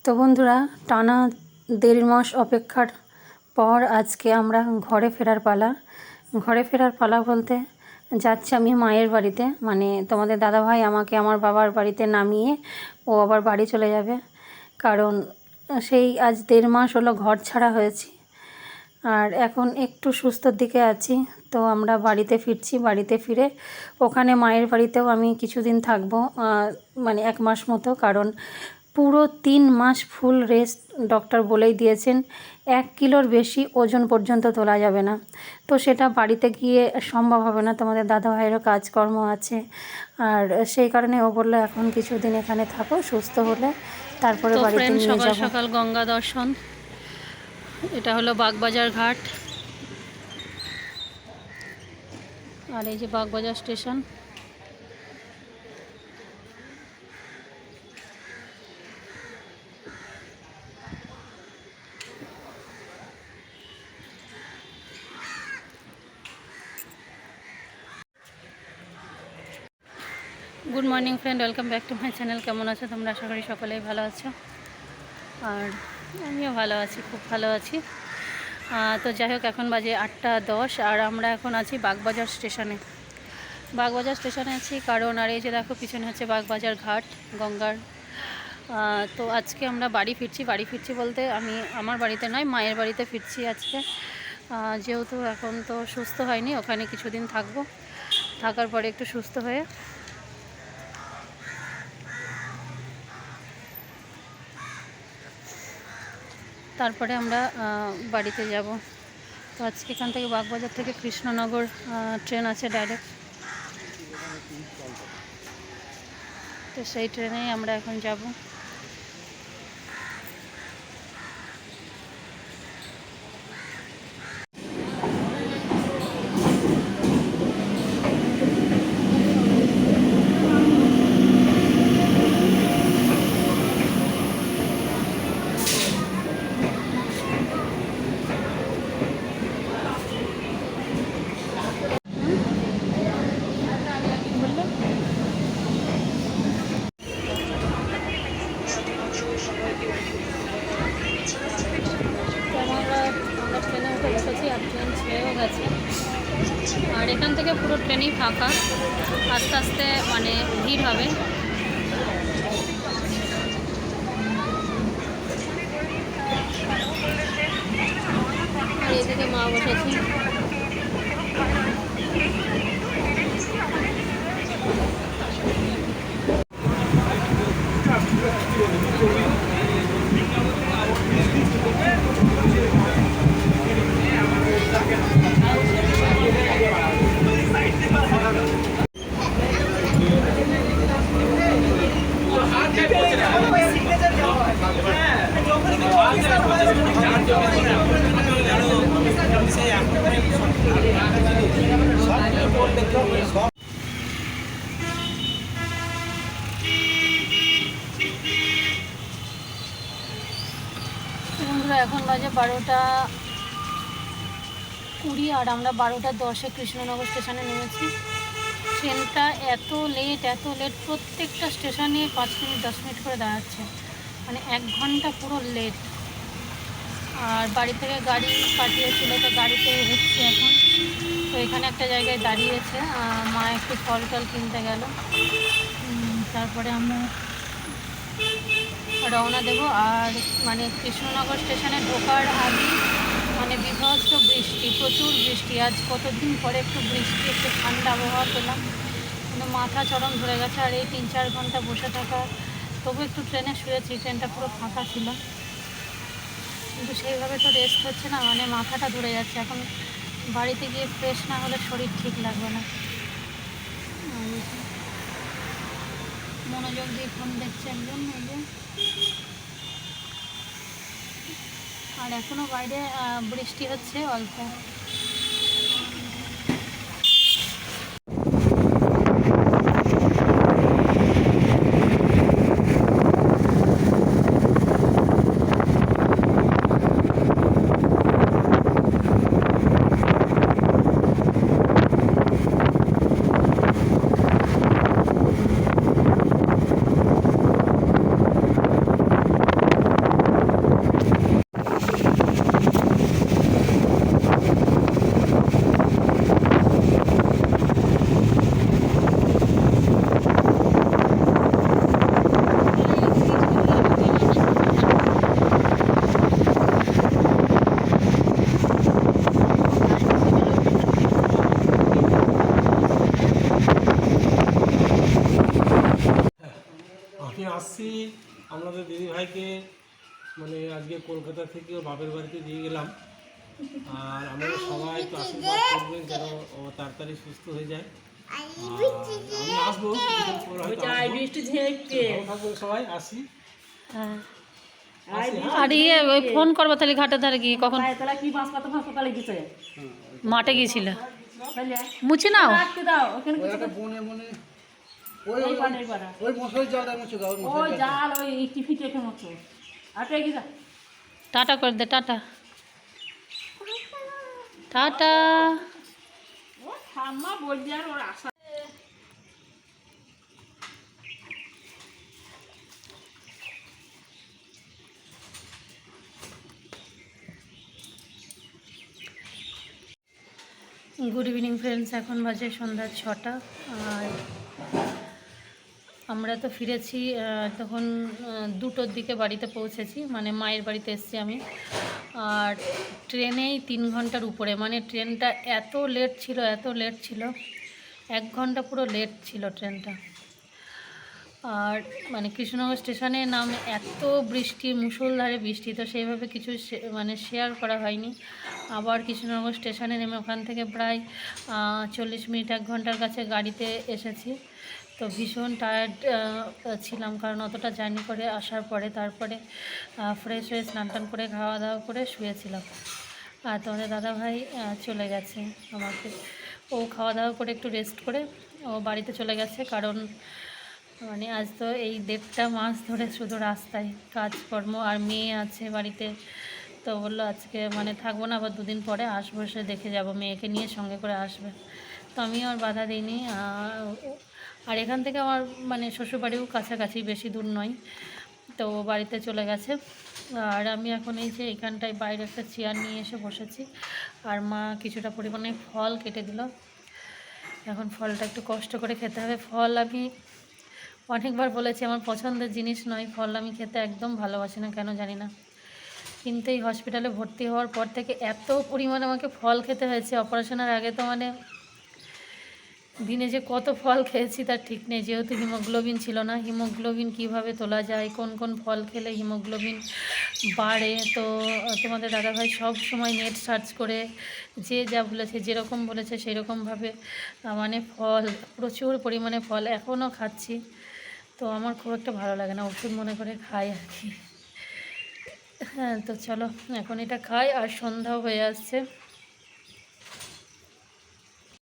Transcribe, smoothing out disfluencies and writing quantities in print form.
তো বন্ধুরা, টানা 1.5 মাস অপেক্ষার পর আজকে আমরা ঘরে ফেরার পালা। ঘরে ফেরার পালা বলতে যাচ্ছি আমি মায়ের বাড়িতে, মানে তোমাদের দাদাভাই আমাকে আমার বাবার বাড়িতে নামিয়ে ও আবার বাড়ি চলে যাবে। কারণ সেই আজ 1.5 মাস হলো ঘর ছাড়া হয়েছি, আর এখন একটু সুস্থর দিকে আছি। তো আমরা বাড়িতে ফিরছি। বাড়িতে ফিরে ওখানে মায়ের বাড়িতেও আমি কিছুদিন থাকবো, মানে 1 মাস মতো। কারণ পুরো 3 মাস ফুল রেস্ট ডক্টর বলেই দিয়েছেন, 1 কিলোর বেশি ওজন পর্যন্ত তোলা যাবে না। তো সেটা বাড়িতে গিয়ে সম্ভব হবে না, তোমাদের দাদাভাইয়েরও কাজকর্ম আছে। আর সেই কারণে ও বললো এখন কিছুদিন এখানে থাকো, সুস্থ হলে তারপরে বাড়িতে নিয়ে যাবো। সকাল সকাল গঙ্গা দর্শন। এটা হলো বাগবাজার ঘাট, আর এই যে Bagbazar station. Good morning friend, welcome back to my channel. কেমন আছো তোমরা? আশা করি সকলেই ভালো আছো, আর আমিও ভালো আছি, খুব ভালো আছি। তো যাই হোক, এখন বাজে 8:10 আর আমরা এখন আছি বাগবাজার স্টেশনে। বাগবাজার স্টেশনে আছি কারণ, আর এই যে দেখো পিছনে হচ্ছে বাগবাজার ঘাট গঙ্গার। তো আজকে আমরা বাড়ি ফিরছি বলতে আমি আমার বাড়িতে নয়, মায়ের বাড়িতে ফিরছি আজকে। যেহেতু এখন তো সুস্থ হয়নি, ওখানে কিছুদিন থাকবো, থাকার পরে একটু সুস্থ হয়ে তারপরে আমরা বাড়িতে যাব। তো আজকে এখান থেকে বাগবাজার থেকে কৃষ্ণনগর ট্রেন আছে ডাইরেক্ট, তো সেই ট্রেনেই আমরা এখন যাব। আমরা ট্রেনে উঠে বসেছি আর ট্রেন ছেড়েও গেছে, আর এখান থেকে পুরো ট্রেনই ফাঁকা। আস্তে আস্তে মানে ভিড় হবে। আর এদিকে মা বসেছি। এখন বাজে 12:20 আর আমরা 12:10 কৃষ্ণনগর স্টেশনে নেমেছি। ট্রেনটা এত লেট প্রত্যেকটা স্টেশনে 5 মিনিট 10 মিনিট করে দাঁড়াচ্ছে, মানে 1 ঘন্টা পুরো লেট। আর বাড়ি থেকে গাড়ি পাঠিয়েছিল, তো গাড়িতে এসেছি এখন। তো এখানে একটা জায়গায় দাঁড়িয়েছে, মা একটু ফল টল কিনতে গেল, তারপরে আমরা রওনা দেব। আর মানে কৃষ্ণনগর স্টেশনে ঢোকার আগে মানে বিভৎস বৃষ্টি, প্রচুর বৃষ্টি। আজ কতদিন পরে একটু বৃষ্টি, একটু ঠান্ডা আবহাওয়া পেলাম, কিন্তু মাথা চরম ধরে গেছে। আর এই 3-4 ঘন্টা বসে থাকা, তবু একটু ট্রেনে শুয়েছি, ট্রেনটা পুরো ফাঁকা ছিল, কিন্তু সেইভাবে তো রেস্ট হচ্ছে না, মানে মাথাটা ধরে যাচ্ছে। এখন বাড়িতে গিয়ে ফ্রেশ না হলে শরীর ঠিক লাগবে না। মনোযোগ দিয়ে ফোন দেখছে একজন, আর এখনও বাইরে বৃষ্টি হচ্ছে অল্প। ভাইকে মানে আজকে কলকাতা থেকে ওর বাপের বাড়িতে দিয়ে গেলাম। আর আমরা সবাই তো আশীর্বাদ করবেন যেন ও তাড়াতাড়ি সুস্থ হয়ে যায়। আর আমি আসবো কিছুদিন পর হয়তো আসবো। ভালো থাকবেন সবাই, আসি। হ্যাঁ আসি, হ্যাঁ। আর ওই ফোন করবো তাহলে ঘাটের ধারে গিয়ে কখন কি মাছ পাতা হাসপাতালে গেছে মাঠে গিয়েছিল মুছে নাও রাখতে দাও ওখানে ওই একটা বনে বনে ওই এই পাড়া, এই পাড়া। ওই মশারি জাল মুছে দাও, ওই ও মশারি জাল। জাল ওই টিফি টেকে মতো আটে গেছে টাটা করে দে টাটা টাটা ও ঠাম্মা বলছি আর ওর আশা গুড ইভিনিং ফ্রেন্ডস, এখন বাজে সন্ধ্যা 6টা। আর আমরা তো ফিরেছি তখন 2টোর দিকে বাড়িতে পৌঁছেছি, মানে মায়ের বাড়িতে এসেছি আমি। আর ট্রেনেই 3 ঘন্টার উপরে, মানে ট্রেনটা এত লেট ছিল, এত লেট ছিল, 1 ঘন্টা পুরো লেট ছিল ট্রেনটা। আর মানে কৃষ্ণনগর স্টেশনে নামে এত বৃষ্টি, মুষলধারে বৃষ্টি, তো সেইভাবে কিছু মানে শেয়ার করা হয়নি। আবার কৃষ্ণনগর স্টেশনে নেমে ওখান থেকে প্রায় 40 মিনিট 1 ঘন্টার কাছে গাড়িতে এসেছি। তো ভীষণ টায়ার্ড ছিলাম, কারণ অতটা জার্নি করে আসার পরে তারপরে ফ্রেশ হয়ে স্নান টান করে খাওয়া দাওয়া করে শুয়েছিলাম। আর তোমাদের দাদাভাই চলে গেছে আমাকে, ও খাওয়া দাওয়া করে একটু রেস্ট করে ও বাড়িতে চলে গেছে। কারণ মানে আজ তো এই 1.5 মাস ধরে শুধু রাস্তায় কাজকর্ম, আর মেয়ে আছে বাড়িতে। তো বললো আজকে মানে থাকবো না, আবার 2 দিন পরে আসবো, এসে দেখে যাব, মেয়েকে নিয়ে সঙ্গে করে আসবে। তো আমিও আর বাধা দিইনি। আর এখান থেকে আমার মানে শ্বশুরবাড়িও কাছাকাছি, বেশি দূর নয়। তো বাড়িতে চলে গেছে। আর আমি এখন এই যে এখানটায় বাইরে একটা চেয়ার নিয়ে এসে বসেছি। আর মা কিছুটা পরিমাণে ফল কেটে দিল। এখন ফলটা একটু কষ্ট করে খেতে হবে। ফল আমি অনেকবার বলেছি আমার পছন্দের জিনিস নয়, ফল আমি খেতে একদম ভালোবাসি না, কেন জানি না। কিন্তু এই হসপিটালে ভর্তি হওয়ার পর থেকে এত পরিমাণে আমাকে ফল খেতে হয়েছে। অপারেশনের আগে তো মানে দিনে যে কত ফল খেয়েছি তার ঠিক নেই, যেহেতু হিমোগ্লোবিন ছিল না। হিমোগ্লোবিন কিভাবে তোলা যায়, কোন কোন ফল খেলে হিমোগ্লোবিন বাড়ে, তো তোমাদের দাদাভাই সব সময় নেট সার্চ করে যে যা বলেছে, যেরকম বলেছে সেই রকমভাবে মানে ফল, প্রচুর পরিমাণে ফল এখনও খাচ্ছি। তো আমার খুব একটা ভালো লাগে না, ওষুধ মনে করে খাই আর কি। হ্যাঁ, তো চলো এখন এটা খাই। আর সন্ধ্যাও হয়ে আসছে।